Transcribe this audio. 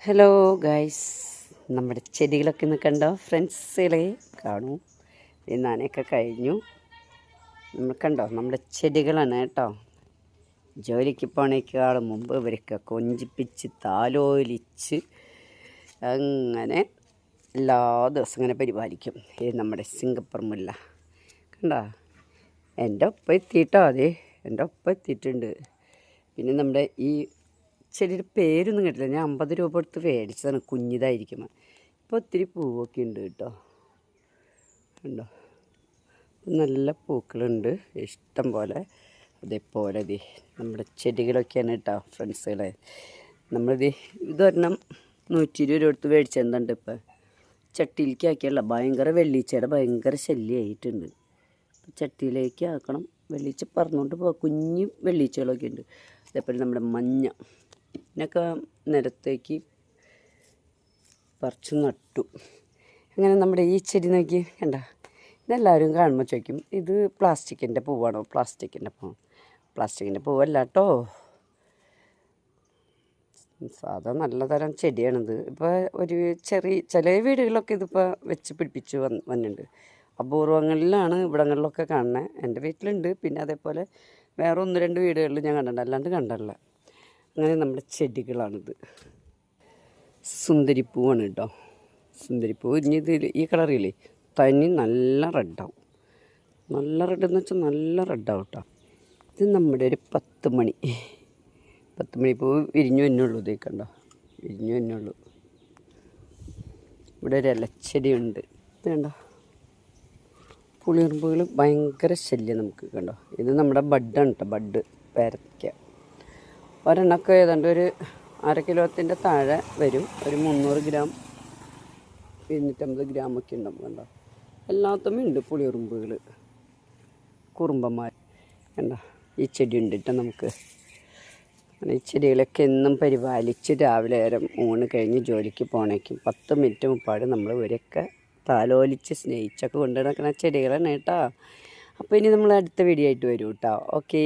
Hello guys, നമ്മുടെ ചെടികളൊക്കെ ഒന്ന് കണ്ടോ ഫ്രണ്ട്സുകളെ? കാണൂ, നനയൊക്കെ കഴിഞ്ഞു. നമ്മൾ കണ്ടോ, നമ്മുടെ ചെടികളാണ് കേട്ടോ. ജോലിക്ക് പോണേക്കാൾ മുമ്പ് ഇവരൊക്കെ കൊഞ്ചിപ്പിച്ച് താലോലിച്ച് അങ്ങനെ എല്ലാ ദിവസവും ഇങ്ങനെ പരിപാലിക്കും. ഇത് നമ്മുടെ സിംഗപ്പൂർ മുല്ല കണ്ടോ, എൻ്റെ ഒപ്പം എത്തിയിട്ടോ. അതെ, എൻ്റെ ഒപ്പം എത്തിയിട്ടുണ്ട്. പിന്നെ നമ്മുടെ ഈ ചെടിയുടെ പേരൊന്നും കേട്ടില്ല. ഞാൻ 50 രൂപ കൊടുത്ത് മേടിച്ചതാണ്, കുഞ്ഞിതായിരിക്കും. ഇപ്പോൾ ഒത്തിരി പൂവൊക്കെ ഉണ്ട് കേട്ടോ. ഉണ്ടോ, നല്ല പൂക്കളുണ്ട് ഇഷ്ടം പോലെ. അതേപോലെ നമ്മുടെ ചെടികളൊക്കെയാണ് കേട്ടോ ഫ്രണ്ട്സുകളെ. ഇതൊരെണ്ണം 120 രൂപ കൊടുത്ത് മേടിച്ചെന്തുണ്ട്. ഇപ്പം ചട്ടിയിലേക്ക് ആക്കിയല്ല, ഭയങ്കര വെള്ളീച്ചയുടെ ഭയങ്കര ശല്യമായിട്ടുണ്ട്. ചട്ടിയിലേക്ക് ആക്കണം. വെള്ളീച്ച പറന്നുകൊണ്ട് പോകാം. കുഞ്ഞു വെള്ളീച്ചകളൊക്കെ ഉണ്ട്. അതേപോലെ നമ്മുടെ മഞ്ഞ ഇതിനൊക്കെ നിലത്തേക്ക് പറിച്ച് നട്ടു. അങ്ങനെ നമ്മുടെ ഈ ചെടി നോക്കി കണ്ട, ഇതെല്ലാവരും കാണുമ്പോൾ ചോദിക്കും, ഇത് പ്ലാസ്റ്റിക്കിൻ്റെ പൂവാണോ? പ്ലാസ്റ്റിക്കിൻ്റെ പൂവല്ല കേട്ടോ, സാധാ നല്ല തരം ചെടിയാണിത്. ഇപ്പോൾ ഒരു ചില വീടുകളിലൊക്കെ ഇതിപ്പോൾ വെച്ച് പിടിപ്പിച്ച് വന്നിട്ടുണ്ട്. അപൂർവങ്ങളിലാണ് ഇവിടങ്ങളിലൊക്കെ കാണുന്നത്. എൻ്റെ വീട്ടിലുണ്ട്. പിന്നെ അതേപോലെ വേറെ 1-2 വീടുകളിൽ ഞാൻ കണ്ടിട്ടുണ്ട്, അല്ലാണ്ട് കണ്ടില്ല. അങ്ങനെ നമ്മുടെ ചെടികളാണിത്. സുന്ദരിപ്പൂവാണ് കേട്ടോ. സുന്ദരിപ്പൂ ഈ കളറില്ലേ, തനി നല്ല റെഡാവും. നല്ല റെഡെന്ന് വെച്ചാൽ നല്ല റെഡാവും കേട്ടോ. ഇത് നമ്മുടെ ഒരു 10 മണി പൂ വിരിഞ്ഞു തന്നെയുള്ളൂ. ഇതേ കണ്ടോ, വിരിഞ്ഞു തന്നെയുള്ളൂ. ഇവിടെ ഒരു ഇലച്ചെടിയുണ്ട്. ഇത് കണ്ടോ, പുളിയറുമ്പുകൾ ഭയങ്കര ശല്യം നമുക്ക്. കണ്ടോ, ഇത് നമ്മുടെ ബഡാണ് കേട്ടോ, ബഡ് പേരയ്ക്ക. ഒരെണ്ണമൊക്കെ ഏതാണ്ട് ഒരു 1/2 കിലോത്തിൻ്റെ താഴെ വരും. ഒരു 300 ഗ്രാം 250 ഗ്രാമൊക്കെ ഉണ്ടാവും. കണ്ടോ, എല്ലാത്തും ഉണ്ട് പുളിയുറുമ്പുകൾ, കുറുമ്പന്മാർ. കണ്ടോ, ഈ ചെടി ഉണ്ട് കേട്ടോ നമുക്ക്. ഈ ചെടികളൊക്കെ എന്നും പരിപാലിച്ച് രാവിലെ നേരം ഊണ് കഴിഞ്ഞ് ജോലിക്ക് പോണേക്കും 10 മിനിറ്റ് മുമ്പാട് നമ്മൾ ഇവരൊക്കെ താലോലിച്ച് സ്നേഹിച്ചൊക്കെ കൊണ്ടു നടക്കുന്ന ചെടികളാണ് കേട്ടോ. അപ്പോൾ ഇനി നമ്മൾ അടുത്ത വീഡിയോ ആയിട്ട് വരും കേട്ടോ. ഓക്കേ.